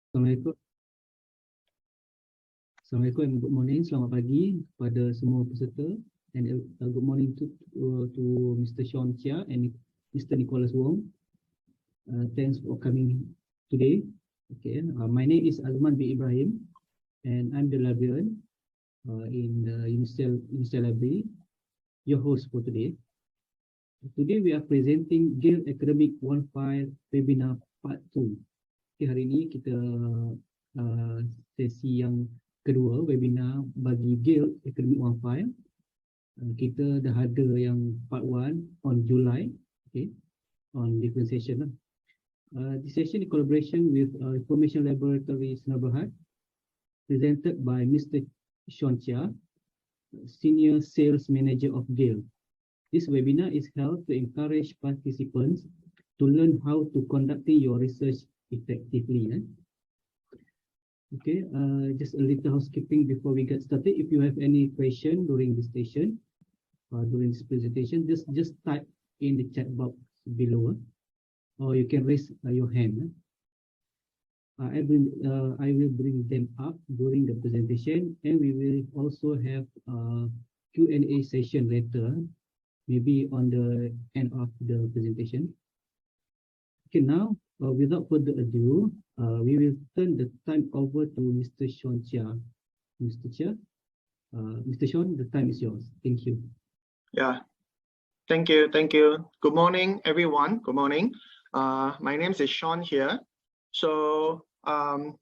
Assalamualaikum. Assalamualaikum and good morning. Selamat pagi kepada semua peserta. And good morning to Mr. Sean Chia and Mr. Nicholas Wong. Thanks for coming today. Okay, my name is Azman bin Ibrahim, and I'm the librarian in the Universal Library, your host for today. Today we are presenting Gale Academic 1.5 Webinar Part 2. Okay, hari ini kita sesi yang kedua webinar bagi Gale Academic 1.5. Kita dah ada yang Part 1 on July, okay, on differentiation lah. This session in collaboration with Information Laboratory Senar Berhad, presented by Mr. Sean Chia, Senior Sales Manager of Gale. This webinar is held to encourage participants to learn how to conduct your research effectively. Okay, just a little housekeeping before we get started. If you have any question during this session, during this presentation, just type in the chat box below, or you can raise your hand. I will bring them up during the presentation, and we will also have a Q&A session later, maybe on the end of the presentation. Okay, now without further ado, we will turn the time over to Mr. Sean Chia. Mr. Chia, Mr. Sean, the time is yours. Thank you. Yeah, thank you. Good morning, everyone. Good morning. My name is Sean here. So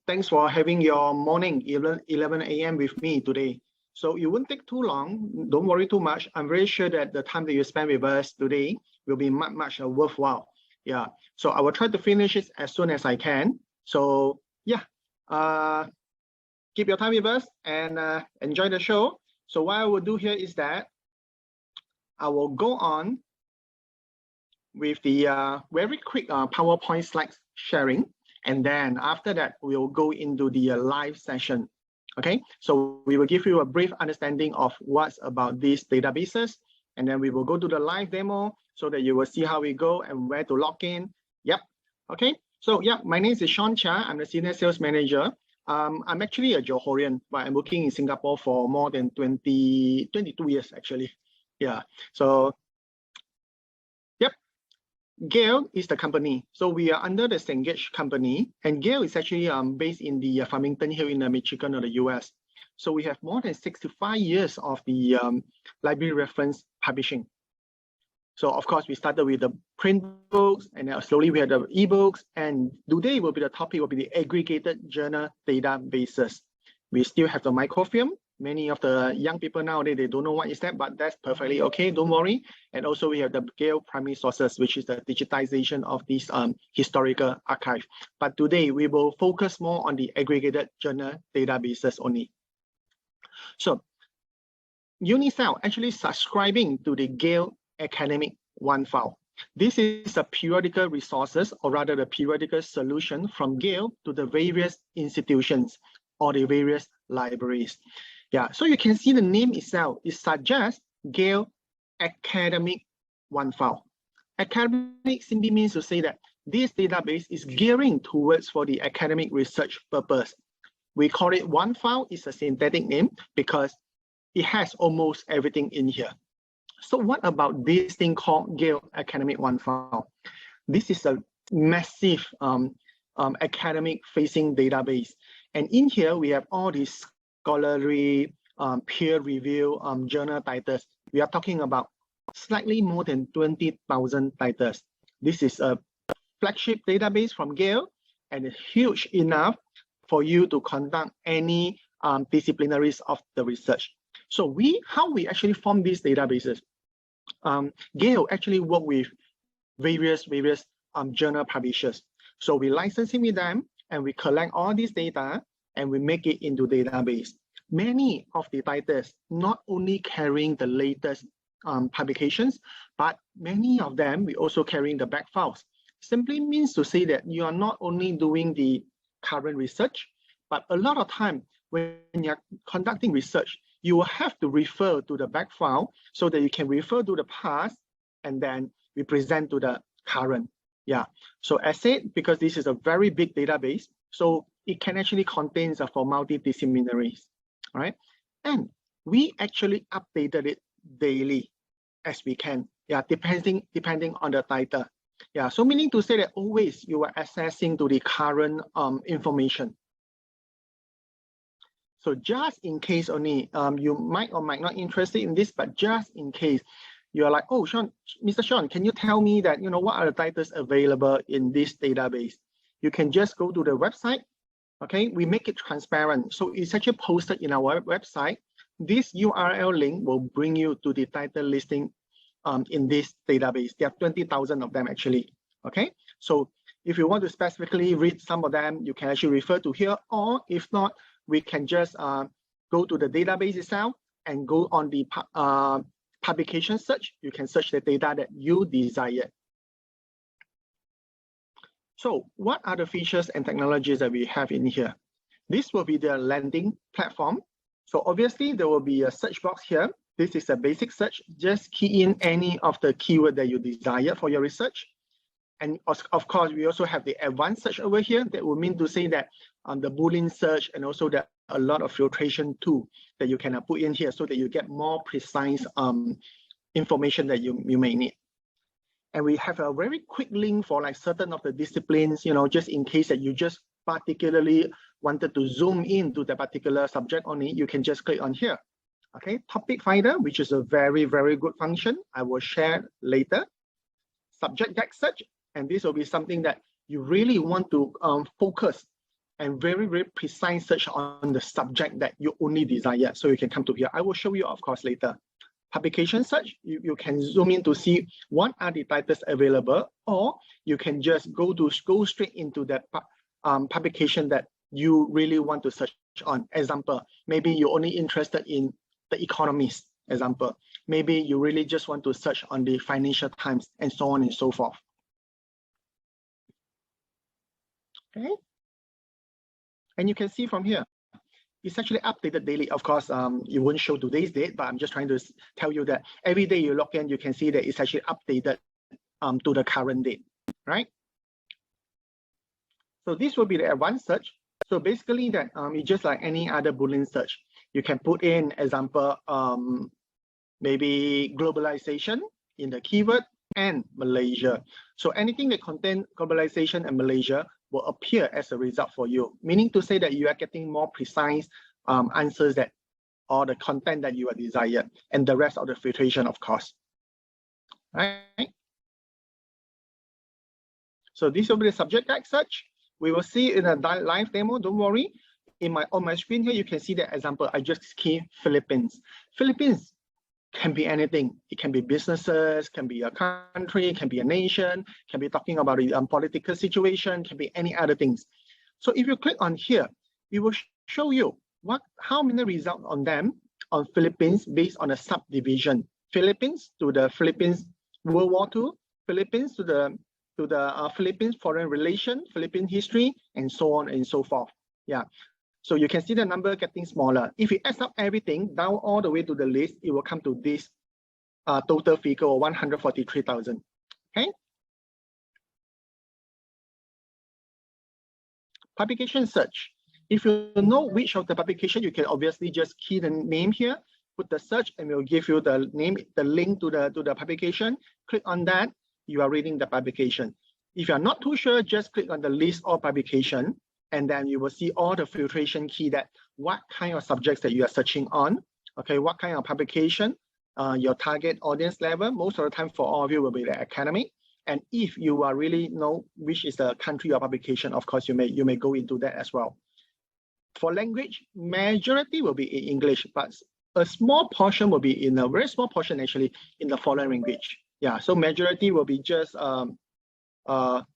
thanks for having your morning 11 a.m. with me today. So it won't take too long. Don't worry too much. I'm very sure that the time that you spend with us today will be much worthwhile. Yeah. So I will try to finish it as soon as I can. So yeah, keep your time with us and enjoy the show. So what I will do here is that I will go on with the very quick PowerPoint slides sharing, and then after that we'll go into the live session. Okay, so we will give you a brief understanding of what's about these databases, and then we will go to the live demo so that you will see how we go and where to log in. Yep. Okay, so yeah, my name is Sean Chia. I'm the Senior Sales Manager. I'm actually a Johorian, but I'm working in Singapore for more than 22 years actually. Yeah, so yep, Gale is the company. So we are under the Cengage company, and Gale is actually based in the Farmington Hill in Michigan or the US. So we have more than 65 years of the library reference publishing. So of course we started with the print books, and then slowly we had the ebooks, and today will be the topic will be the aggregated journal databases. We still have the microfilm. Many of the young people nowadays, they don't know what is that, but that's perfectly okay, don't worry. And also we have the Gale primary sources, which is the digitization of these historical archive. But today we will focus more on the aggregated journal databases only. So Unicell actually subscribing to the Gale Academic 1.5. This is a periodical resources, or rather the periodical solution from Gale to the various institutions or the various libraries. Yeah, so you can see the name itself, it suggests Gale Academic 1.5. Academic simply means to say that this database is gearing towards for the academic research purpose. We call it 1.5, it's a synthetic name because it has almost everything in here. So what about this thing called Gale Academic 1.5? This is a massive academic facing database. And in here, we have all these scholarly, peer review journal titles. We are talking about slightly more than 20,000 titles. This is a flagship database from Gale, and it's huge enough for you to conduct any disciplinaries of the research. So how we actually form these databases. Gale actually work with various journal publishers. So we licensing with them, and we collect all this data, and we make it into database. Many of the titles not only carrying the latest publications, but many of them we also carrying the back files. Simply means to say that you are not only doing the current research, but a lot of time when you're conducting research, you will have to refer to the back file so that you can refer to the past and then we present to the current. Yeah, so as said, because this is a very big database, so it can actually contain for multidisciplinaries, right? And we actually updated it daily as we can, yeah, depending on the title. Yeah, so meaning to say that always you are accessing to the current information. So just in case only, you might or might not interested in this, but just in case you're like, oh, Sean, Mr. Sean, can you tell me that, you know, what are the titles available in this database? You can just go to the website. Okay, we make it transparent. So it's actually posted in our website. This URL link will bring you to the title listing in this database. There are 20,000 of them actually. Okay, so if you want to specifically read some of them, you can actually refer to here, or if not, we can just go to the database itself and go on the publication search. You can search the data that you desire. So what are the features and technologies that we have in here? This will be the landing platform. So obviously there will be a search box here. This is a basic search. Just key in any of the keyword that you desire for your research. And of course, we also have the advanced search over here. That will mean to say that the Boolean search, and also that a lot of filtration tool that you can put in here so that you get more precise information that you may need. And we have a very quick link for like certain of the disciplines, you know, just in case that you just particularly wanted to zoom into the particular subject only, you can just click on here. Okay, topic finder, which is a very, very good function. I will share later. Subject text search, and this will be something that you really want to focus and very, very precise search on the subject that you only desire. So you can come to here. I will show you, of course, later. Publication search, you can zoom in to see what are the titles available, or you can just go straight into that publication that you really want to search on. Example, maybe you're only interested in the Economist. Example, maybe you really just want to search on the Financial Times, and so on and so forth. Okay, and you can see from here, it's actually updated daily. Of course, it won't show today's date, but I'm just trying to tell you that every day you log in, you can see that it's actually updated to the current date, right? So this will be the advanced search. So basically that it's just like any other Boolean search. You can put in example, maybe globalization in the keyword and Malaysia. So anything that contains globalization and Malaysia will appear as a result for you, meaning to say that you are getting more precise answers that, or the content that you are desired, and the rest of the filtration, of course. Right? So this will be the subject text search. We will see in a live demo, don't worry. On my screen here, you can see the example. I just key Philippines. Philippines can be anything. It can be businesses, can be a country, can be a nation, can be talking about the political situation, can be any other things. So if you click on here, it will show you how many results on them on Philippines based on a subdivision. Philippines to the Philippines World War II, Philippines to the Philippines foreign relation, Philippine history, and so on and so forth. Yeah. So you can see the number getting smaller. If you add up everything down all the way to the list, it will come to this total figure of 143,000. Okay. Publication search. If you know which of the publication, you can obviously just key the name here, put the search, and it will give you the name, the link to the publication. Click on that, you are reading the publication. If you're not too sure, just click on the list or publication, and then you will see all the filtration key that what kind of subjects that you are searching on, okay, what kind of publication, your target audience level. Most of the time for all of you will be the academic. And if you are really know which is the country or publication, of course, you may go into that as well. For language, majority will be in English, but a small portion will be in a very small portion actually in the foreign language. Yeah, so majority will be just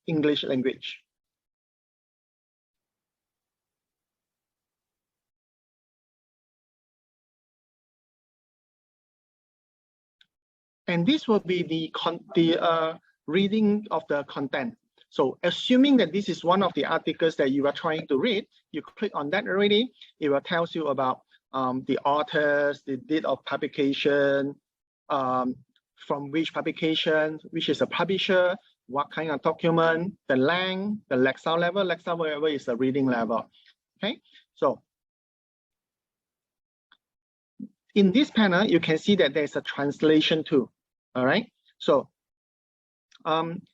English language. And this will be the reading of the content. So assuming that this is one of the articles that you are trying to read, you click on that already, it will tell you about the authors, the date of publication, from which publication, which is a publisher, what kind of document, the length, the Lexile level. Lexile level is the reading level. Okay, so in this panel, you can see that there's a translation tool. All right, so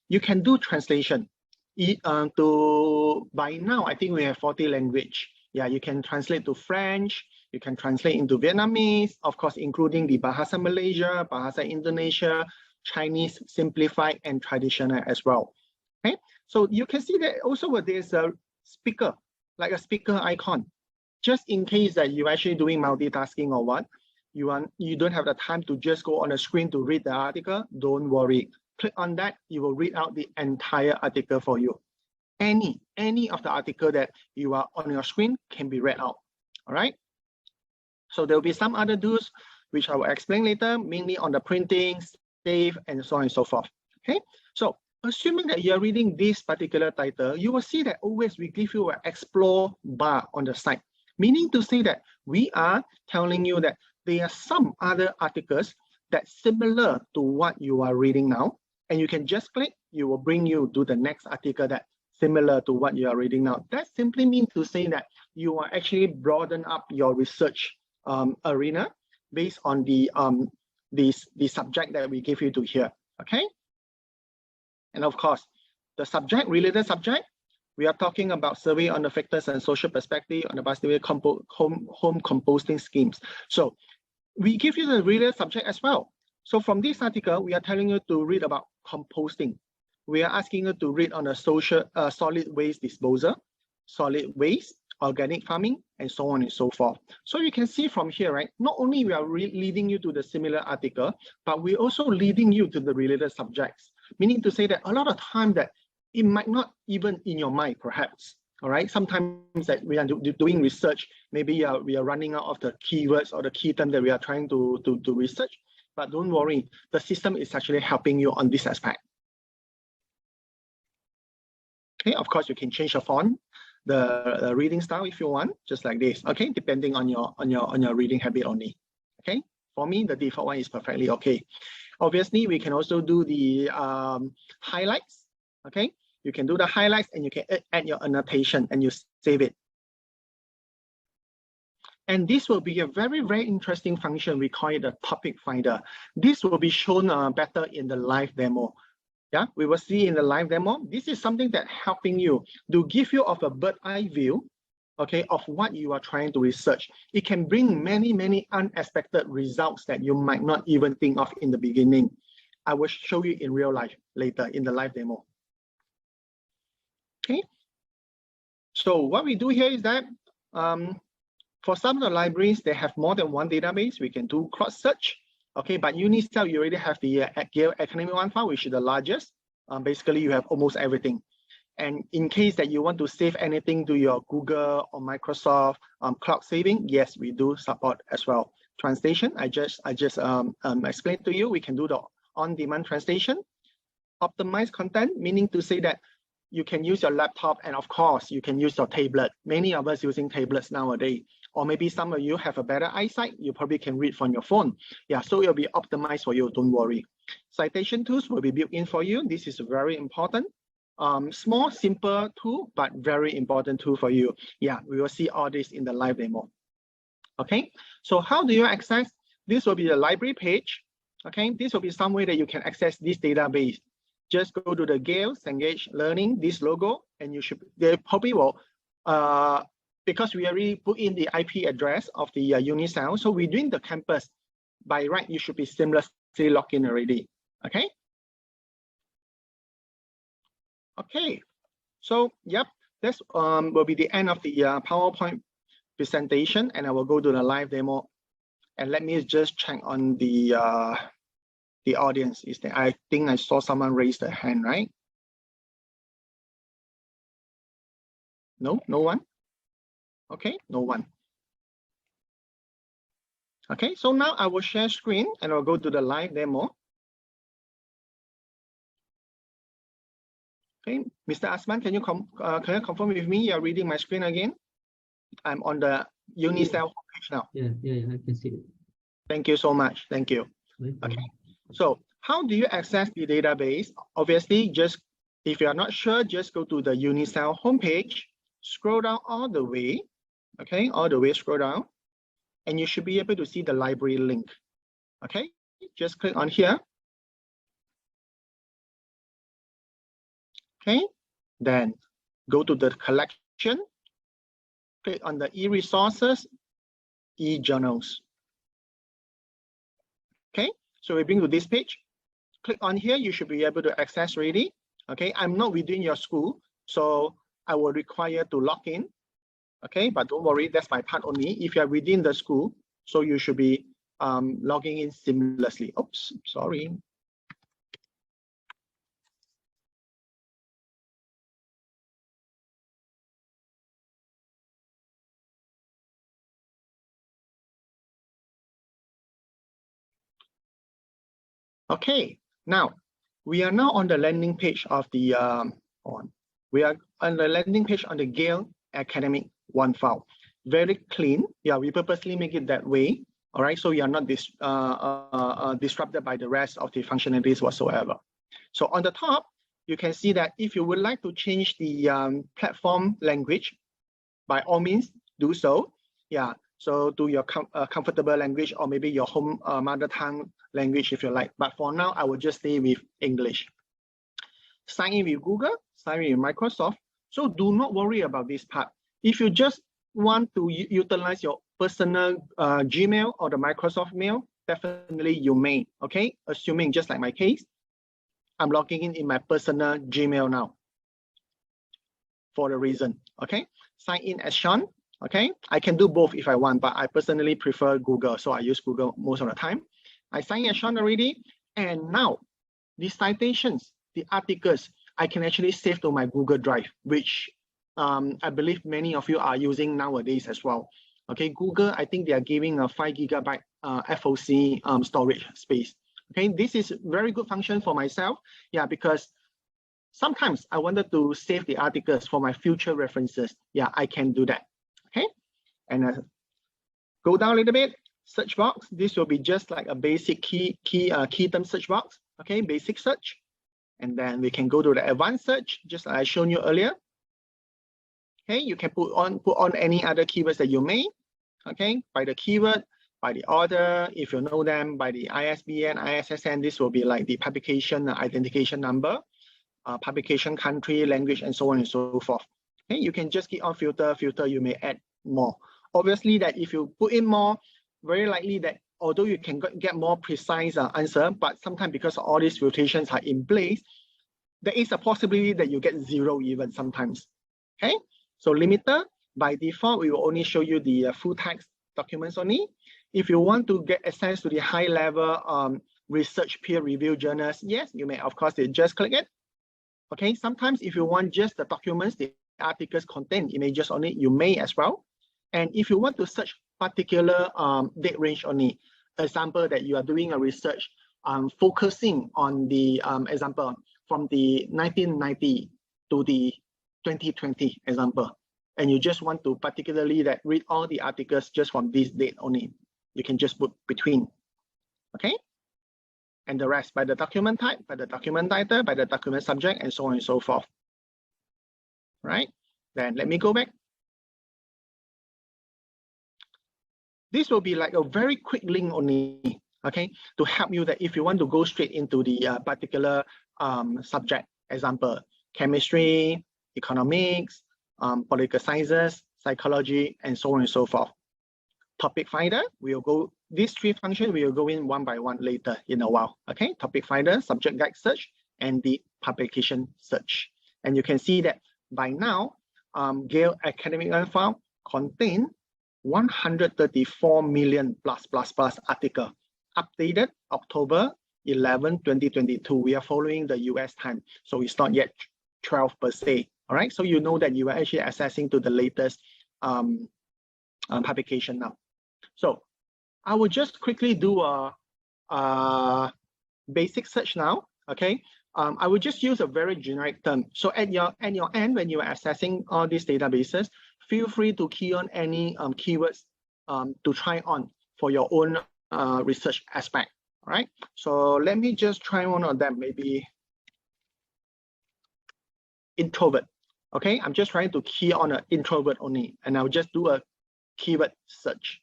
you can do translation. By now, I think we have 40 language. Yeah, you can translate to French, you can translate into Vietnamese, of course, including the Bahasa Malaysia, Bahasa Indonesia, Chinese, simplified, and traditional as well. Okay, so you can see that also there's a speaker, like a speaker icon, just in case that you're actually doing multitasking or what, you don't have the time to just go on the screen to read the article, don't worry. Click on that, you will read out the entire article for you. Any of the article that you are on your screen can be read out. All right. So there will be some other tools which I will explain later, mainly on the printing, save, and so on and so forth. Okay. So assuming that you are reading this particular title, you will see that always we give you an explore bar on the side, meaning to say that we are telling you that there are some other articles that's similar to what you are reading now. And you can just click, you will bring you to the next article that's similar to what you are reading now. That simply means to say that you are actually broaden up your research arena based on the subject that we give you to here. Okay. And of course, the subject, related subject, we are talking about survey on the factors and social perspective on the Bastille home composting schemes. So we give you the related subject as well. So from this article, we are telling you to read about composting. We are asking you to read on a solid waste disposal, solid waste, organic farming, and so on and so forth. So you can see from here, right? Not only we are leading you to the similar article, but we're also leading you to the related subjects. Meaning to say that a lot of time that it might not even in your mind, perhaps. All right. Sometimes that we are doing research, maybe we are running out of the keywords or the key term that we are trying to research. But don't worry, the system is actually helping you on this aspect. Okay, of course, you can change the font, the reading style if you want, just like this. Okay, depending on your reading habit only. Okay, for me, the default one is perfectly okay. Obviously, we can also do the highlights. Okay, you can do the highlights and you can add your annotation and you save it. And this will be a very, very interesting function. We call it a topic finder. This will be shown better in the live demo. Yeah, we will see in the live demo. This is something that helping you to give you of a bird's eye view, okay, of what you are trying to research. It can bring many, many unexpected results that you might not even think of in the beginning. I will show you in real life later in the live demo. Okay. So what we do here is that for some of the libraries, they have more than one database. We can do cross search. Okay, but Unicell, you already have the Gale Academy One file, which is the largest. Basically, you have almost everything. And in case that you want to save anything to your Google or Microsoft cloud saving, yes, we do support as well. Translation, I just explained to you, we can do the on-demand translation. Optimized content, meaning to say that you can use your laptop and of course you can use your tablet. Many of us using tablets nowadays. Or maybe some of you have a better eyesight, you probably can read from your phone. Yeah, so it'll be optimized for you, don't worry. Citation tools will be built in for you. This is very important. Small, simple tool, but very important tool for you. Yeah, we will see all this in the live demo. Okay, so how do you access? This will be the library page. Okay, this will be some way that you can access this database. Just go to the Gale Engage Learning, this logo, and you should, they probably will, because we already put in the IP address of the Unicell, so we're doing the campus. By right, you should be seamlessly logged in already. Okay. Okay. So yep, this will be the end of the PowerPoint presentation, and I will go to the live demo. And let me just check on the audience. Is there? I think I saw someone raise their hand, right? No, no one. Okay, no one. Okay, so now I will share screen and I'll go to the live demo. Okay, Mr. Asman, can you confirm with me you're reading my screen again? I'm on the Unicell page now. Yeah, I can see it. Thank you so much. Thank you. Okay, so how do you access the database? Obviously, just if you are not sure, just go to the Unicell homepage, scroll down all the way, Okay, all the way scroll down, and you should be able to see the library link. Okay, just click on here. Okay, then go to the collection, click on the e-resources, e-journals. Okay, so we bring to this page. Click on here, you should be able to access already. Okay, I'm not within your school, so I will require to log in. Okay, but don't worry, that's my part only. If you are within the school, so you should be logging in seamlessly. Oops, sorry. Okay, now we are now on the landing page of the we are on the landing page on the Gale Academic One file. Very clean. Yeah, we purposely make it that way. All right, so you are not disrupted by the rest of the functionalities whatsoever. So on the top, you can see that if you would like to change the platform language, by all means do so. Yeah, so to your comfortable language, or maybe your home mother tongue language if you like. But for now, I will just stay with English. Sign in with Google, sign in with Microsoft. So do not worry about this part. If you just want to utilize your personal Gmail or the Microsoft mail, definitely you may. Okay, assuming just like my case, I'm logging in my personal Gmail now for a reason. Okay, sign in as Sean. Okay, I can do both if I want, but I personally prefer Google, so I use Google most of the time. I sign in as Sean already, and now the citations, the articles, I can actually save to my Google Drive, which I believe many of you are using nowadays as well. Okay, Google, I think they are giving a 5 GB FOC storage space. Okay, this is very good function for myself. Yeah, because sometimes I wanted to save the articles for my future references. Yeah, I can do that. Okay, and go down a little bit. Search box. This will be just like a basic key term search box. Okay, basic search, and then we can go to the advanced search, just like I shown you earlier. Okay, you can put on any other keywords that you may. Okay, by the keyword, by the order, if you know them, by the ISBN, ISSN. This will be like the publication identification number, publication country, language, and so on and so forth. Okay, you can just keep on filter. You may add more. Obviously, that if you put in more, very likely that although you can get more precise answer, but sometimes because all these filtrations are in place, there is a possibility that you get 0 even sometimes. Okay, so limiter, by default, we will only show you the full text documents only. If you want to get access to the high level research peer review journals, yes, you may, of course, just click it. Okay, sometimes if you want just the documents, the articles contain images on it, you may as well. And if you want to search particular date range only, example that you are doing a research focusing on the example from the 1990 to the 2020 example, and you just want to particularly that read all the articles just from this date only, you can just put between. Okay, and the rest by the document type, by the document title, by the document subject, and so on and so forth. Right, then let me go back. This will be like a very quick link only, okay, to help you that if you want to go straight into the particular subject, example, chemistry, economics, political sciences, psychology, and so on and so forth. Topic finder, we'll go, these 3 functions we will go in one by one later in a while. Okay, topic finder, subject guide search, and the publication search. And you can see that by now, Gale Academic Learning File contain 134 million plus article, updated October 11, 2022. We are following the US time, so it's not yet 12 per se. All right, so you know that you are actually accessing to the latest publication now. So I will just quickly do a basic search now. Okay, I will just use a very generic term. So at your end, when you are accessing all these databases, feel free to key on any keywords to try on for your own research aspect. All right, so let me just try one of them, maybe introvert. Okay, I'm just trying to key on an introvert only, and I'll just do a keyword search.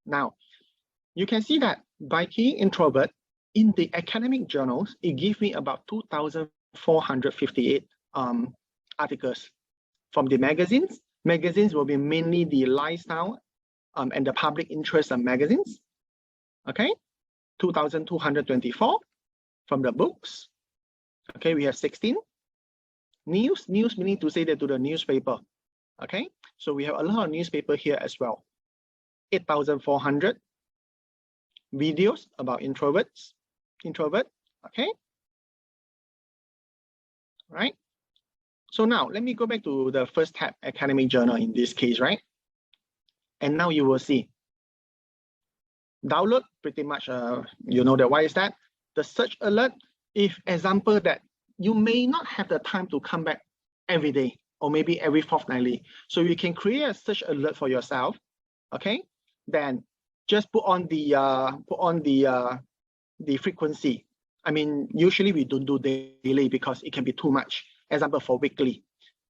Now, you can see that by keying introvert in the academic journals, it gives me about 2,458 articles. From the magazines, magazines will be mainly the lifestyle and the public interest magazines. Okay, 2,224 from the books. Okay, we have 16. News meaning to say that to the newspaper. Okay, so we have a lot of newspaper here as well. 8,400 videos about introvert. Okay, right. So now let me go back to the first tab, academic journal in this case, right? And now you will see download pretty much. You know that. Why is that? The search alert. If example that you may not have the time to come back every day or maybe every fortnightly, so you can create a search alert for yourself. Okay, then just put on the frequency. I mean, usually we don't do daily because it can be too much. Example for weekly.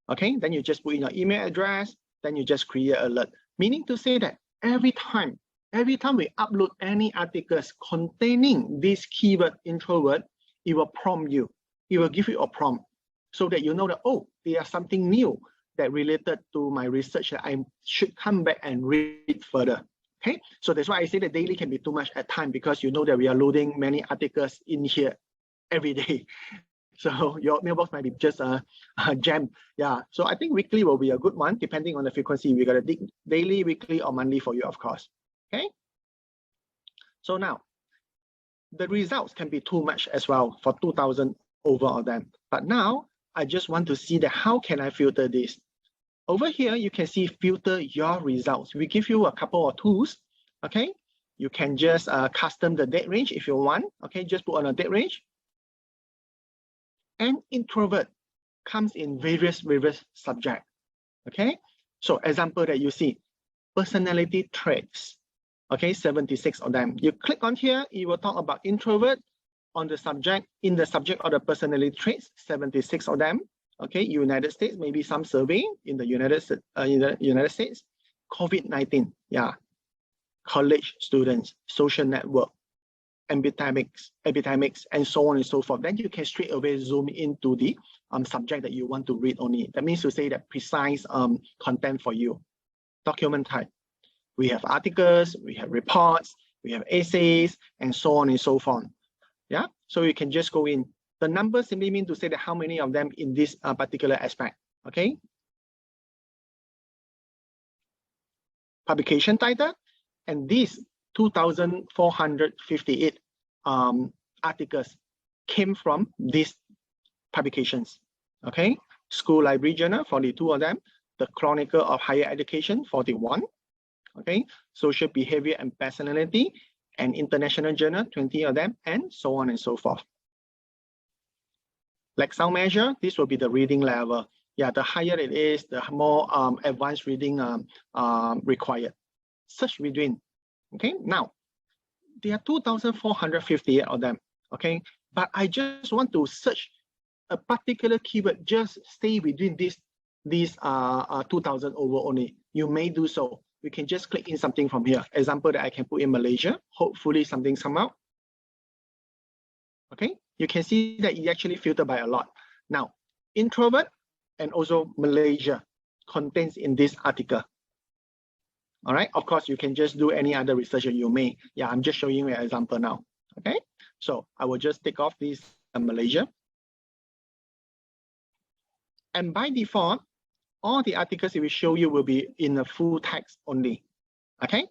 Okay, then you just put in your email address, then you just create an alert. Meaning to say that every time we upload any articles containing this keyword introvert, it will prompt you. It will give you a prompt so that you know that, oh, there's something new that related to my research that I should come back and read further. Okay, so that's why I say that daily can be too much at time, because you know that we are loading many articles in here every day. So your mailbox might be just a jam. Yeah, so I think weekly will be a good one, depending on the frequency. We got a daily, weekly, or monthly for you, of course. Okay. So now, the results can be too much as well for 2,000 over of them. But now, I just want to see that how can I filter this? Over here, you can see filter your results. We give you a couple of tools. Okay, you can just custom the date range if you want. Okay, just put on a date range. And introvert comes in various subjects. Okay, so example that you see, personality traits. Okay, 76 of them. You click on here, it will talk about introvert on the subject, in the subject of the personality traits, 76 of them. Okay, United States, maybe some survey in the United States. COVID-19, yeah. College students, social network, epidemics, and so on and so forth. Then you can straight away zoom into the subject that you want to read only. That means to say that precise content for you. Document type. We have articles, we have reports, we have essays, and so on and so forth. Yeah, so you can just go in. The number simply mean to say that how many of them in this particular aspect. Okay. Publication title, and these 2,458 articles came from these publications. Okay, School Library Journal, 42 of them. The Chronicle of Higher Education, 41. Okay, Social Behavior and Personality and International Journal, 20 of them, and so on and so forth. Like sound measure, this will be the reading level. Yeah, the higher it is, the more advanced reading required. Search within. Okay, now there are 2,458 of them. Okay, but I just want to search a particular keyword. Just stay within these 2,000 over only. You may do so. We can just click in something from here. Example that I can put in Malaysia. Hopefully something come out. Okay, you can see that it actually filtered by a lot. Now, introvert and also Malaysia contains in this article. All right, of course, you can just do any other research you may. Yeah, I'm just showing you an example now. Okay, so I will just take off this Malaysia. And by default, all the articles it will show you will be in a full text only. Okay,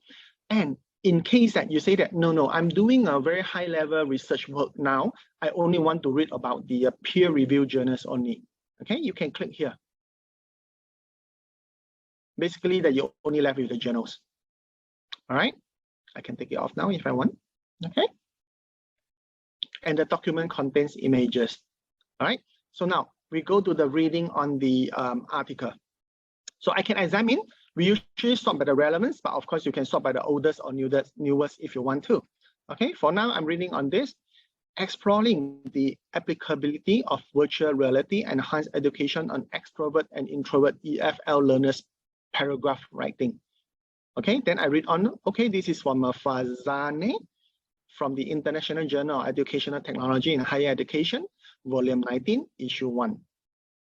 and in case that you say that, no, I'm doing a very high level research work now, I only want to read about the peer review journals only. Okay, you can click here. Basically that you're only left with the journals. All right, I can take it off now if I want. Okay, and the document contains images. All right, so now we go to the reading on the article. So I can examine. We usually sort by the relevance, but of course you can sort by the oldest or newest if you want to. Okay, for now I'm reading on this, exploring the applicability of virtual reality enhanced education on extrovert and introvert EFL learners paragraph writing. Okay, then I read on. Okay, this is from Fazane from the International Journal of Educational Technology in Higher Education, Volume 19, Issue 1.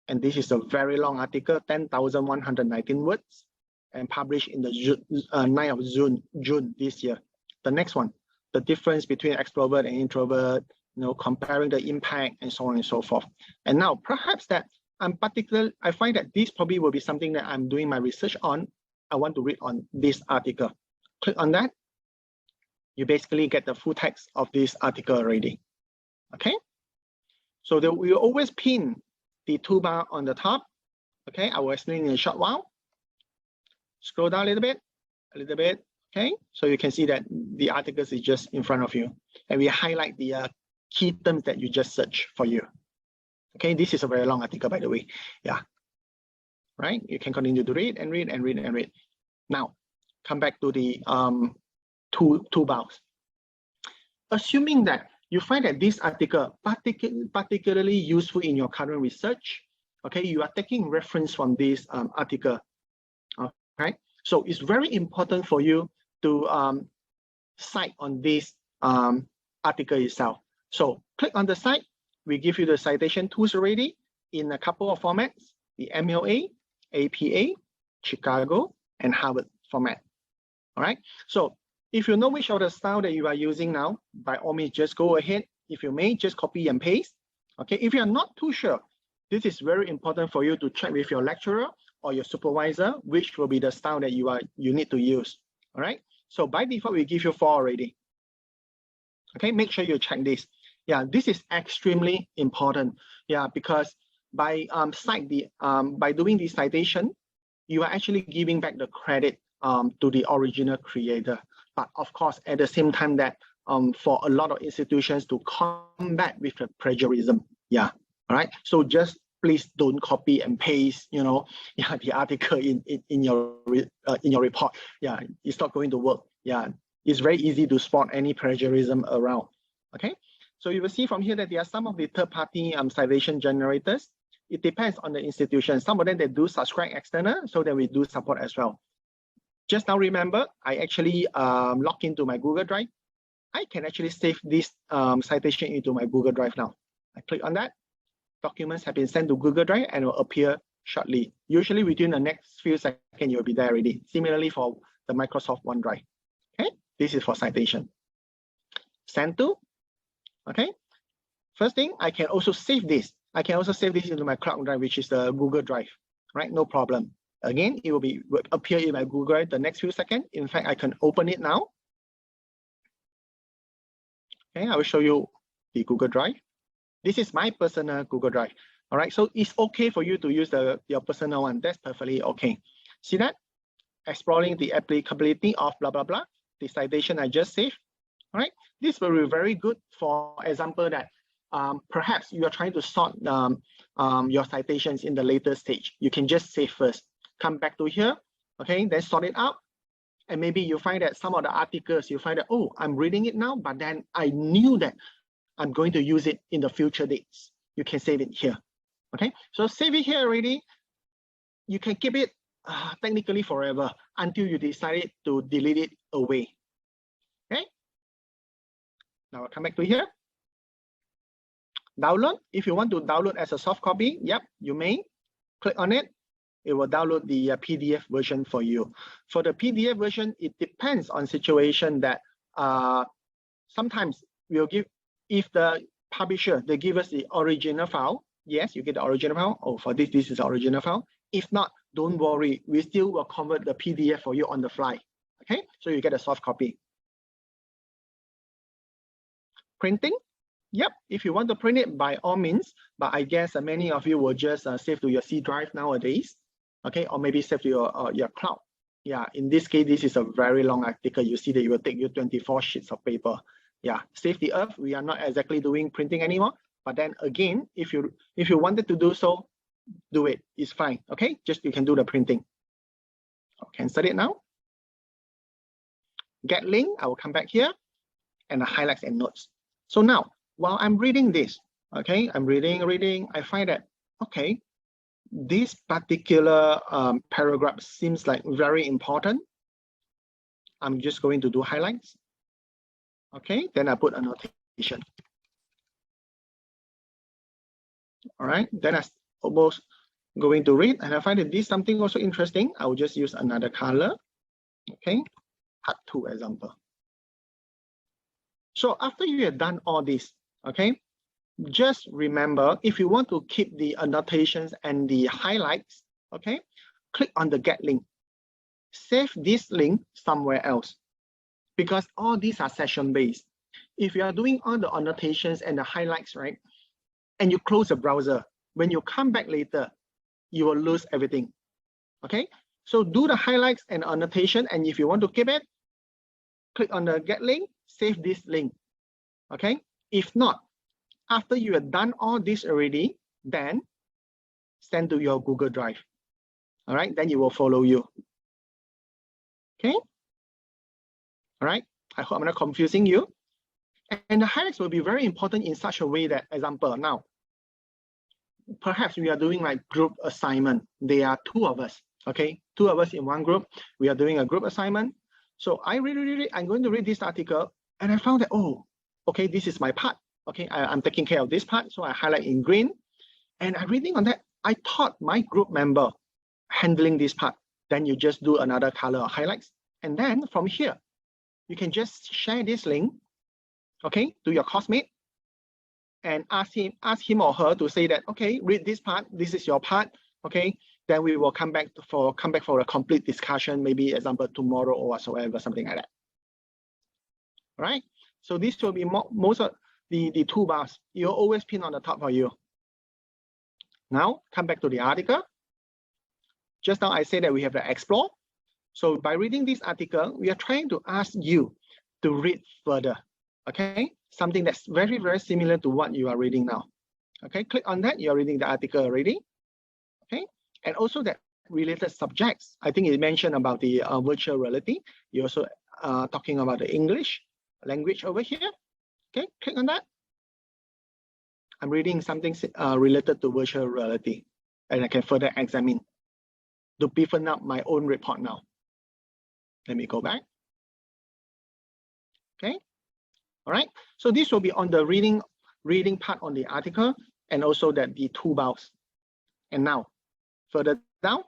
And this is a very long article, 10,119 words, and published in the 9th of June this year. The next one, the difference between extrovert and introvert, comparing the impact and so on and so forth. And now perhaps that I find that this probably will be something that I'm doing my research on. I want to read on this article. Click on that. You basically get the full text of this article already. Okay. So we always pin the toolbar on the top. Okay, I will explain in a short while. Scroll down a little bit. Okay, so you can see that the articles is just in front of you, and we highlight the key terms that you just search for you. Okay, this is a very long article, by the way. Yeah, right. You can continue to read and read and read and read. Now, come back to the toolbars. Assuming that you find that this article particularly useful in your current research, okay, you are taking reference from this article. Okay, so it's very important for you to cite on this article itself. So click on the site. We give you the citation tools already in a couple of formats: the MLA, APA, Chicago, and Harvard format. All right. So if you know which of the style that you are using now, by all means, just go ahead. If you may, just copy and paste. Okay. If you are not too sure, this is very important for you to check with your lecturer or your supervisor, which will be the style that you need to use. All right. So by default, we give you 4 already. Okay. Make sure you check this. Yeah, this is extremely important. Yeah, because by doing the citation, you are actually giving back the credit to the original creator. But of course, at the same time that for a lot of institutions to combat with the plagiarism. Yeah, all right. So just please don't copy and paste, the article in your report. Yeah, it's not going to work. Yeah, it's very easy to spot any plagiarism around. Okay, so you will see from here that there are some of the third-party citation generators. It depends on the institution. Some of them they do subscribe external, so then we do support as well. Just now remember, I actually log into my Google Drive. I can actually save this citation into my Google Drive now. I click on that. Documents have been sent to Google Drive and will appear shortly. Usually within the next few seconds, you'll be there already. Similarly for the Microsoft OneDrive. Okay, this is for citation. Send to. Okay. First thing, I can also save this. I can also save this into my cloud drive, which is the Google Drive. Right, no problem. Again, it will appear in my Google Drive the next few seconds. In fact, I can open it now. Okay, I will show you the Google Drive. This is my personal Google Drive. All right, so it's okay for you to use your personal one. That's perfectly okay. See that? Exploring the applicability of blah, blah, blah. The citation I just saved. All right, this will be very good. For example, that perhaps you are trying to sort your citations in the later stage. You can just save first. Come back to here, okay, then sort it out. And maybe you find that some of the articles, you find that, oh, I'm reading it now, but then I knew that I'm going to use it in the future dates. You can save it here, okay? So save it here already. You can keep it technically forever until you decide to delete it away, okay? Now I'll come back to here. Download, if you want to download as a soft copy, yep, you may. Click on it. It will download the PDF version for you. For the PDF version, it depends on situation that sometimes we'll give, if the publisher, they give us the original file, yes, you get the original file. Oh, for this is the original file. If not, don't worry, we still will convert the PDF for you on the fly. Okay, so you get a soft copy. Printing, yep, if you want to print it, by all means, but I guess many of you will just save to your C drive nowadays. Okay, or maybe save to your cloud. Yeah, in this case, this is a very long article. You see that it will take you 24 sheets of paper. Yeah, save the earth. We are not exactly doing printing anymore. But then again, if you wanted to do so, do it. It's fine. Okay, just you can do the printing. I'll cancel it now. Get link. I will come back here and the highlights and notes. So now, while I'm reading this, okay, I'm reading. I find that okay, this particular paragraph seems like very important, I'm just going to do highlights. Okay, then I put a notation. All right, then I almost going to read, and I find that this something also interesting. I will just use another color. Okay, part 2 example. So after you have done all this, okay, just remember, if you want to keep the annotations and the highlights, okay, click on the get link. Save this link somewhere else, because all these are session based. If you are doing all the annotations and the highlights, right, and you close the browser, when you come back later, you will lose everything. Okay, so do the highlights and annotation, and if you want to keep it, click on the get link, save this link. Okay, if not, after you have done all this already, then send to your Google Drive. All right, then you will follow you. Okay, all right, I hope I'm not confusing you. And the highlights will be very important in such a way that, example, now, perhaps we are doing like group assignment. There are 2 of us, okay? 2 of us in one group. We are doing a group assignment. So I'm going to read this article, and I found that, oh, okay, this is my part. Okay, I'm taking care of this part. So I highlight in green, and I'm reading on that. I thought my group member handling this part. Then you just do another color of highlights. And then from here, you can just share this link, okay, to your classmate, and ask him or her to say that, okay, read this part, this is your part, okay, then we will come back for a complete discussion, maybe example tomorrow or whatsoever, something like that. All right, so this will be most of the toolbars. You'll always pin on the top for you. Now come back to the article. Just now I said that we have the explore. So by reading this article, we are trying to ask you to read further. Okay, something that's very, very similar to what you are reading now. Okay, click on that. You are reading the article already. Okay, and also that related subjects. I think it mentioned about the virtual reality. You also talking about the English language over here. Okay, click on that. I'm reading something related to virtual reality, and I can further examine to beefen up my own report now. Let me go back. Okay. All right, so this will be on the reading part on the article, and also that the toolbars. And now, further down,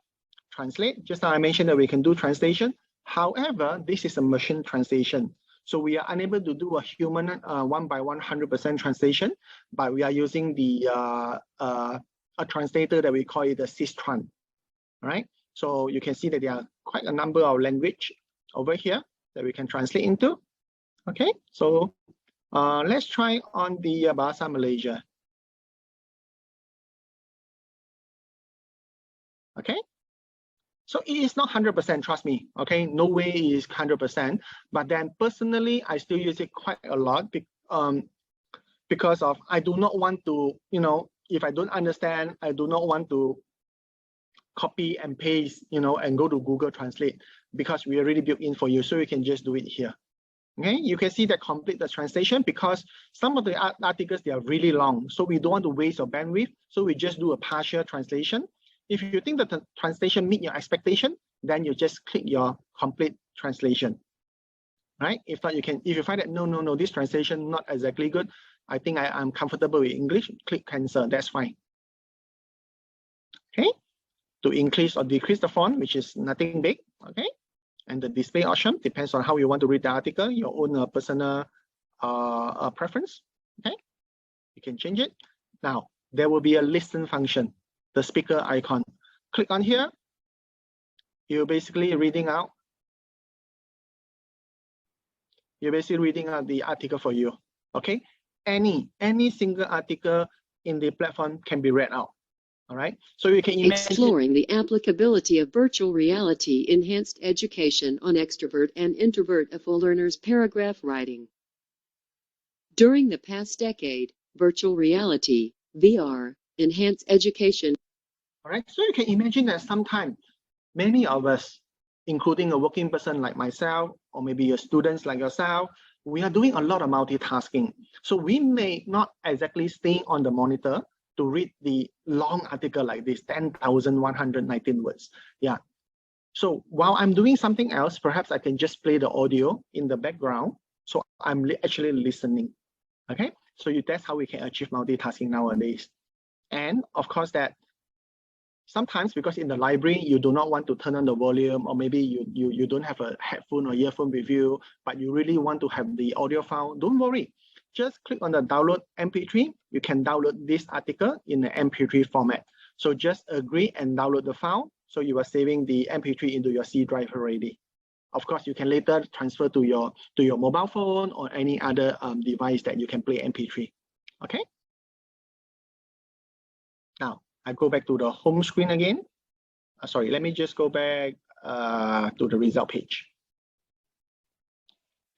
translate. Just now I mentioned that we can do translation. However, this is a machine translation, so we are unable to do a human 100% translation, but we are using the a translator that we call it the Systran. All right, so you can see that there are quite a number of language over here that we can translate into. Okay, so let's try on the Bahasa Malaysia. Okay, so it is not 100%, trust me. Okay, no way it is 100%, but then personally, I still use it quite a lot because of I do not want to, you know, if I don't understand, I do not want to copy and paste, you know, and go to Google Translate, because we already built in for you, so you can just do it here. Okay, you can see that complete the translation, because some of the articles, they are really long, so we don't want to waste your bandwidth, so we just do a partial translation. If you think that the translation meet your expectation, then you just click your complete translation. Right? If not, you can, if you find that no, this translation not exactly good, I think I'm comfortable with English, click cancel, that's fine. Okay, to increase or decrease the font, which is nothing big. Okay, and the display option depends on how you want to read the article, your own personal preference. Okay, you can change it. Now there will be a listen function, the speaker icon. Click on here. You're basically reading out. You're basically reading out the article for you. Okay, any single article in the platform can be read out. All right, so you can imagine exploring the applicability of virtual reality enhanced education on extrovert and introvert learners. Paragraph writing. During the past decade, virtual reality (VR) enhanced education. All right, so you can imagine that sometimes many of us, including a working person like myself, or maybe your students like yourself, we are doing a lot of multitasking. So we may not exactly stay on the monitor, to read the long article like this, 10,119 words. Yeah. So while I'm doing something else, perhaps I can just play the audio in the background. So I'm actually listening. Okay. So that's how we can achieve multitasking nowadays. And of course that sometimes because in the library, you do not want to turn on the volume, or maybe you don't have a headphone or earphone with you, but you really want to have the audio file, don't worry. Just click on the download MP3. You can download this article in the MP3 format. So just agree and download the file. So you are saving the MP3 into your C drive already. Of course, you can later transfer to your mobile phone or any other device that you can play MP3. Okay. Now I go back to the home screen again. Sorry, let me just go back to the result page.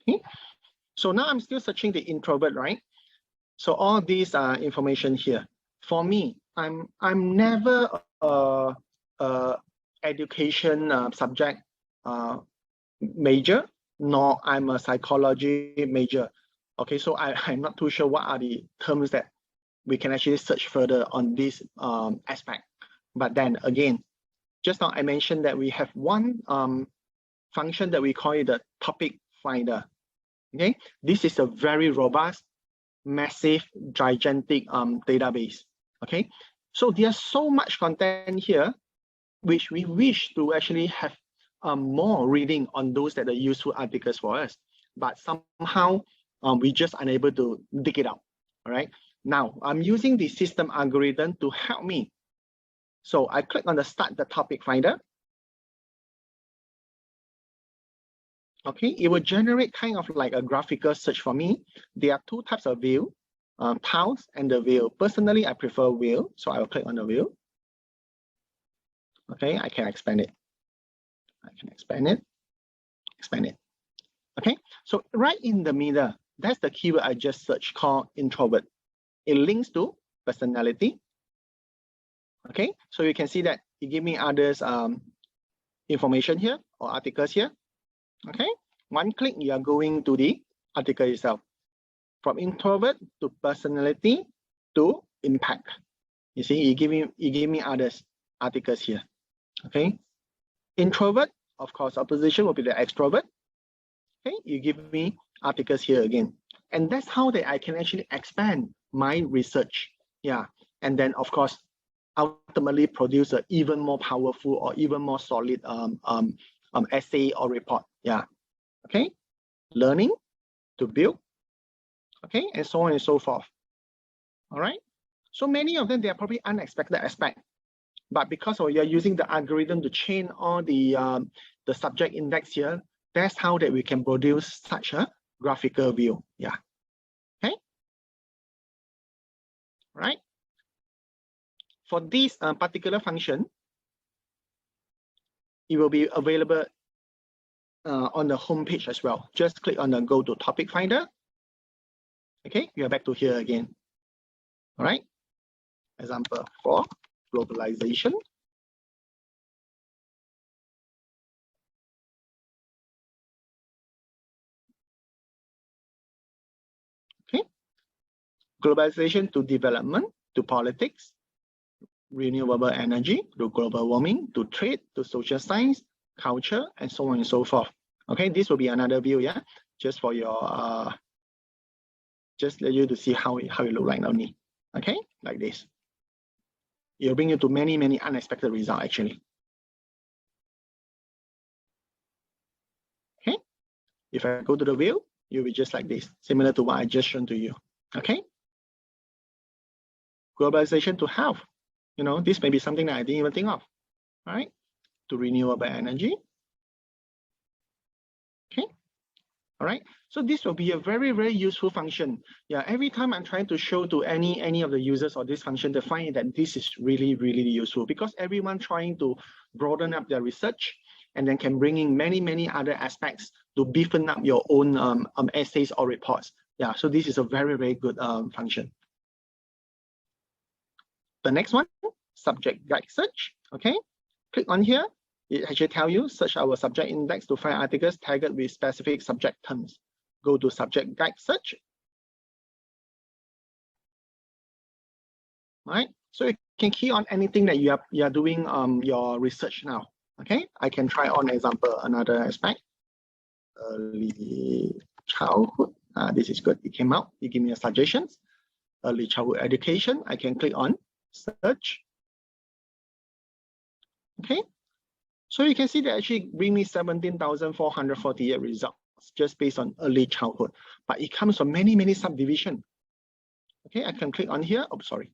Okay. So now I'm still searching the introvert, right? So all these information here. For me, I'm never education subject major, nor I'm a psychology major. Okay, so I'm not too sure what are the terms that we can actually search further on this aspect. But then again, just now I mentioned that we have one function that we call it the topic finder. Okay, this is a very robust, massive, gigantic database. Okay, so there's so much content here, which we wish to actually have more reading on those that are useful articles for us, but somehow we just unable to dig it out. All right, now I'm using the system algorithm to help me. So I click on the start the topic finder. Okay, it will generate kind of like a graphical search for me. There are two types of view, tiles and the wheel. Personally, I prefer wheel, so I will click on the wheel. Okay, I can expand it. I can expand it, expand it. Okay, so right in the middle, that's the keyword I just searched called introvert. It links to personality. Okay, so you can see that it gives me others information here or articles here. Okay, one click, you are going to the article itself. From introvert to personality to impact. You see, it give me others articles here. Okay, introvert, of course, opposition will be the extrovert. Okay, you give me articles here again, and that's how that I can actually expand my research. Yeah, and then of course, ultimately produce an even more powerful or even more solid essay or report. Yeah. Okay, learning to build. Okay, and so on and so forth. All right. So many of them, they are probably unexpected aspect, but because you're using the algorithm to chain all the subject index here, that's how that we can produce such a graphical view. Yeah. Okay. Right. For this particular function, it will be available on the home page as well. Just click on the go to topic finder. Okay, you are back to here again. All right. Example 4, globalization. Okay. Globalization to development, to politics, renewable energy, to global warming, to trade, to social science, culture, and so on and so forth. Okay, this will be another view, yeah, just for your just let you to see how it look like only. Okay, like this. It'll bring you to many unexpected results actually. Okay, if I go to the view, you'll be just like this, similar to what I just shown to you. Okay, globalization to health. You know, this may be something that I didn't even think of. All right, to renewable energy. Okay, all right. So this will be a very useful function. Yeah, every time I'm trying to show to any of the users of this function, they find that this is really useful because everyone trying to broaden up their research and then can bring in many other aspects to beefen up your own essays or reports. Yeah, so this is a very good function. The next one, subject guide search. Okay, click on here. It actually tells you search our subject index to find articles tagged with specific subject terms. Go to subject guide search. right? So you can key on anything that you are doing your research now. Okay, I can try on example another aspect. Early childhood. This is good. It came out. You give me a suggestions. Early childhood education. I can click on search. Okay, so you can see that actually bring me 17,448 results just based on early childhood, but it comes from many subdivisions. Okay, I can click on here. Oh, sorry.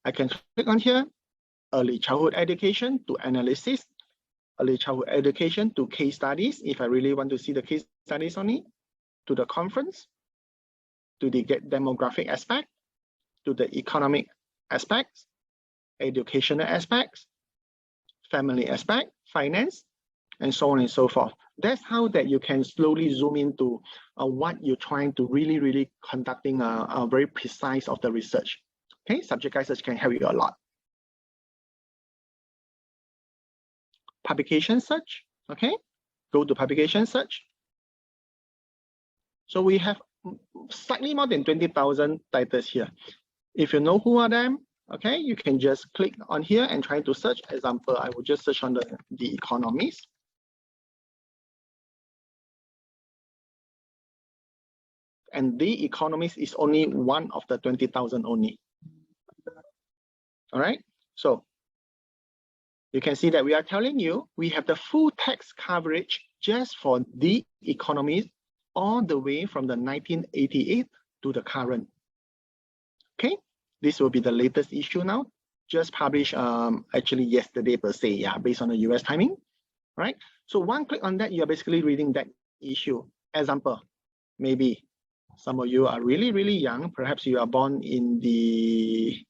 I can click on here. Early childhood education to analysis. Early childhood education to case studies. If I really want to see the case studies on it, to the conference, to the demographic aspect, to the economic aspects, educational aspects, family aspect, finance, and so on and so forth. That's how that you can slowly zoom into what you're trying to really conducting a very precise of the research. Okay, subject guide search can help you a lot. Publication search, okay, go to publication search. So we have slightly more than 20,000 titles here. If you know who are them, okay, you can just click on here and try to search. Example, I will just search on the Economist. And the Economist is only one of the 20,000 only. All right, so you can see that we are telling you we have the full text coverage just for the Economist all the way from the 1988 to the current. Okay, this will be the latest issue now, just published actually yesterday per se, yeah, based on the US timing, right? So one click on that, you're basically reading that issue. Example, maybe some of you are really young, perhaps you are born in the,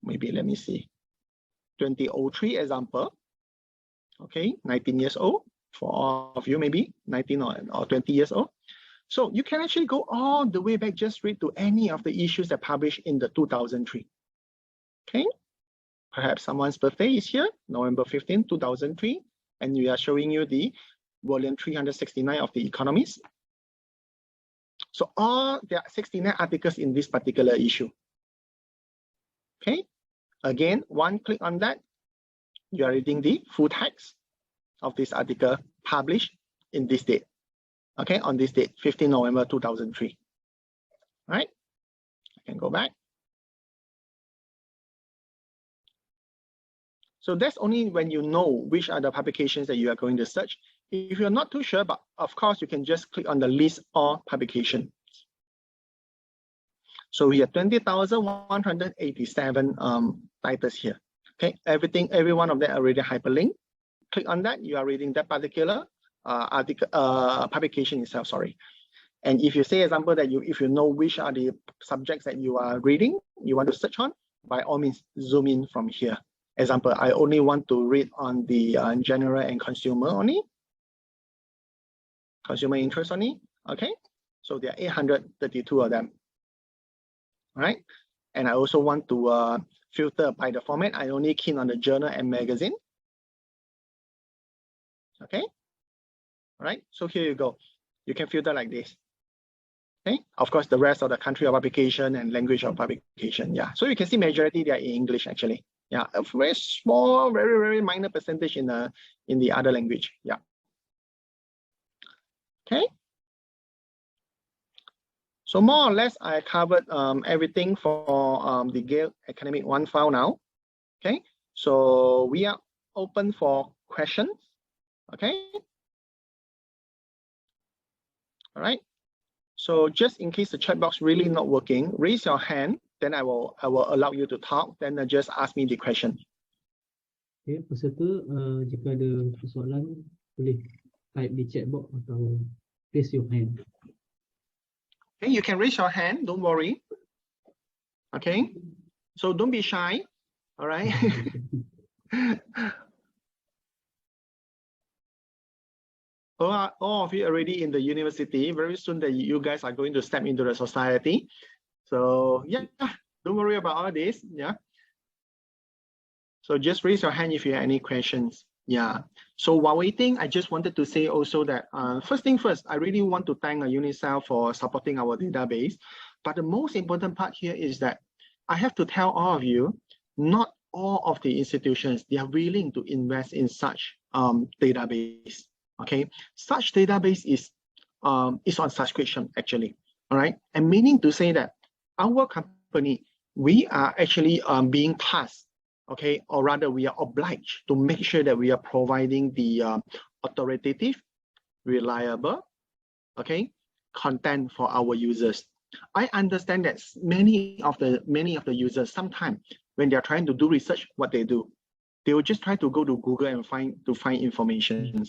maybe let me see, 2003 example, okay, 19 years old, for all of you maybe 19 or 20 years old. So you can actually go all the way back, just read to any of the issues that published in the 2003. Okay, perhaps someone's birthday is here, November 15, 2003, and we are showing you the volume 369 of the Economist. So there are 69 articles in this particular issue. Okay, again, one click on that, you are reading the full text of this article published in this date. Okay, on this date, 15 November 2003. Right? I can go back. So that's only when you know which are the publications that you are going to search. If you're not too sure, but of course you can just click on the list all publications. So we have 20,187 titles here. Okay, every one of them already hyperlinked. Click on that, you are reading that particular article, publication itself, sorry. And if you say, example, that if you know which are the subjects that you are reading, you want to search on, by all means, zoom in from here. Example, I only want to read on the general and consumer only, consumer interest only, okay? So there are 832 of them, all right? And I also want to filter by the format. I only keen on the journal and magazine, okay? All right, so here you go. You can filter like this. Okay, of course, the rest of the country of publication and language of publication. Yeah, so you can see majority they are in English actually. Yeah, a very small, very minor percentage in the other language. Yeah. Okay. So more or less, I covered everything for the Gale Academic 1 file now. Okay, so we are open for questions. Okay. All right. So just in case the chat box really not working, raise your hand. Then I will allow you to talk. Then just ask me the question. Okay, peserta jika ada soalan boleh type di chat box atau raise your hand. Okay, you can raise your hand. Don't worry. Okay, so don't be shy. All right. All of you already in the university. Very soon that you guys are going to step into the society. So yeah, don't worry about all this. Yeah. So just raise your hand if you have any questions. Yeah. So while waiting, I just wanted to say also that first thing first, I really want to thank UNICEF for supporting our database. But the most important part here is that I have to tell all of you, not all of the institutions, they are willing to invest in such database. Okay, such database is on subscription actually. All right, and meaning to say that our company, we are actually being tasked, okay, or rather we are obliged to make sure that we are providing the authoritative, reliable, okay, content for our users. I understand that many of the users, sometimes when they are trying to do research, what they do, they will just try to go to Google and find information.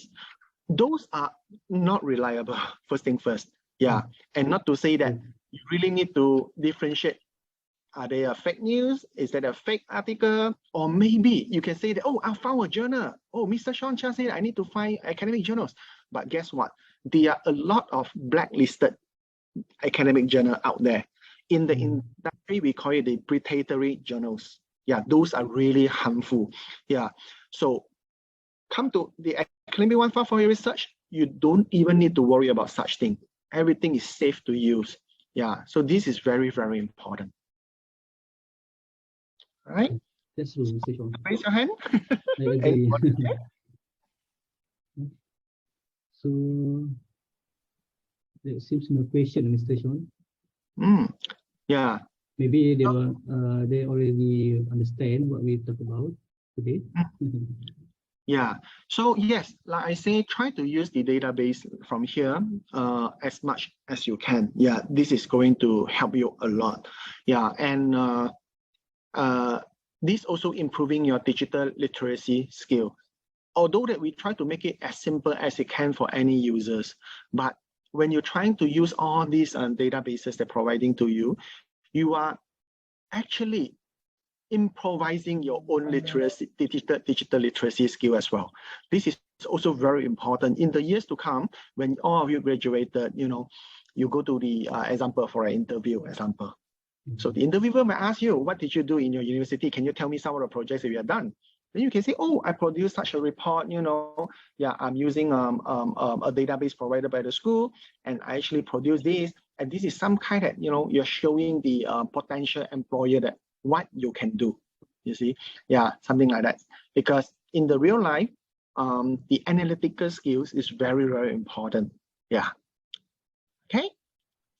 Those are not reliable. First thing first, yeah, and not to say that you really need to differentiate. Are they a fake news? Is that a fake article? Or maybe you can say that, oh, I found a journal. Oh, Mr. Sean Chia said I need to find academic journals. But guess what? There are a lot of blacklisted academic journal out there. In the industry, we call it the predatory journals. Yeah, those are really harmful. Yeah, so come to the academic 154 research, you don't even need to worry about such thing. Everything is safe to use. Yeah, so this is very, very important. All right. That's true, Mr. Sean. Raise your hand. I agree. So there seems no question, Mr. Sean. Yeah. Maybe they already understand what we talk about today. Yeah. So yes, like I say, try to use the database from here as much as you can. Yeah, this is going to help you a lot. Yeah, and this also improving your digital literacy skill. Although that we try to make it as simple as it can for any users, but when you're trying to use all these databases they're providing to you, you are actually improvising your own literacy, digital literacy skill as well. This is also very important in the years to come. When all of you graduated, you know, you go to the example for an interview example. So the interviewer may ask you, what did you do in your university? Can you tell me some of the projects that you have done? Then you can say, oh, I produced such a report, you know, yeah, I'm using a database provided by the school, and I actually produced this. And this is some kind of, you know, you're showing the potential employer that what you can do, you see? Yeah, something like that. Because in the real life, the analytical skills is very, very important. Yeah. Okay.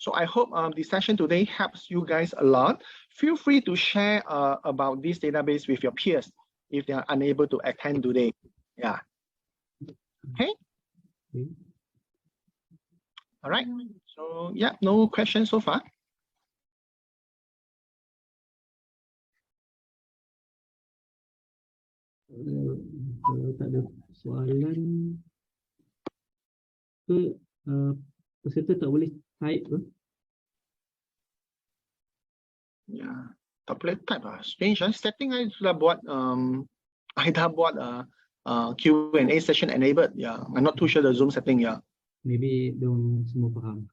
So I hope the session today helps you guys a lot. Feel free to share about this database with your peers if they are unable to attend today. Yeah. Okay. All right. So yeah, no questions so far. Kalau tak ada soalan ke peserta tak boleh type ke? Yeah, tak boleh type lah. Strange. Setting I dah buat Q&A session enabled. Yeah, I'm not too sure the Zoom setting. Yeah. Maybe diorang semua faham.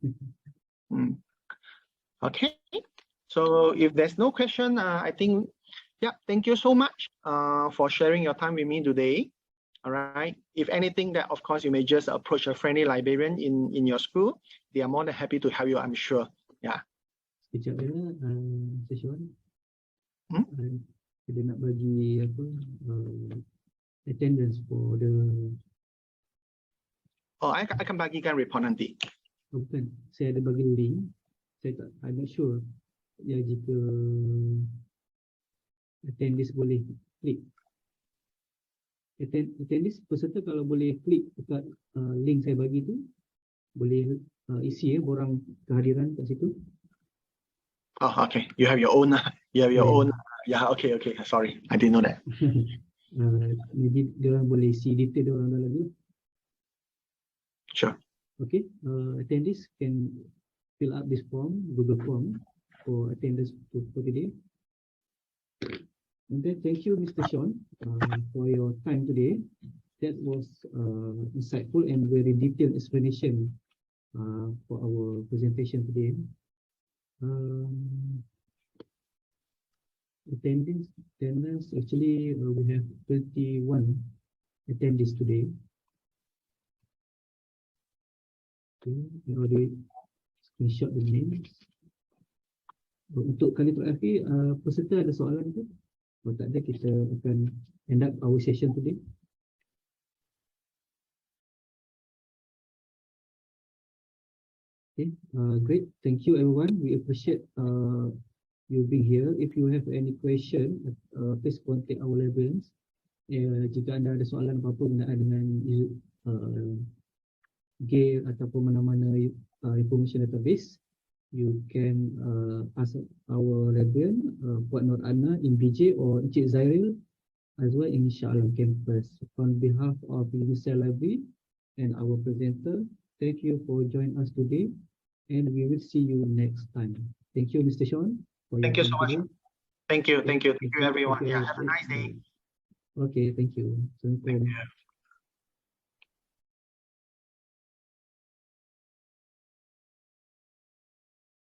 Okay. So if there's no question, I think, yeah, thank you so much for sharing your time with me today. All right. If anything, that of course you may just approach a friendly librarian in your school. They are more than happy to help you, I'm sure. Yeah. Sekejap ya, Sean. Kita nak bagi apa attendance for the. Oh, I akan bagikan report nanti. Bukan, saya ada bagi link. I'm not sure. Ya, jika attendees boleh klik. Attendees peserta kalau boleh klik dekat link saya bagi tu, boleh isi borang kehadiran kat situ. Oh, okay. You have your own. You have your own. Yeah. Okay. Okay. Sorry, I didn't know that. Maybe dia boleh isi detail dia orang dalam tu. Sure. Okay. Attendees can fill up this form, Google form for attendance for today. And then thank you, Mr. Sean, for your time today. That was insightful and very detailed explanation for our presentation today. Attendance actually we have 21 attendees today. Okay, we already screenshot the names. Untuk kali terakhir, peserta ada soalan ke? Kalau tak ada, kita akan end up our session today. Okay, great. Thank you everyone. We appreciate you being here. If you have any question, please contact our librarians. Jika anda ada soalan apa-apa berkenaan dengan Gale ataupun mana-mana information database, you can ask our librarian, Puan Nur Ana in BJ or Encik Zairil as well in Shah Alam campus. On behalf of UNICEF Library and our presenter, thank you for joining us today, and we will see you next time. Thank you, Mr. Sean. Thank you so much. Thank you everyone. Yeah, have a nice day. Okay, thank you. Thank you.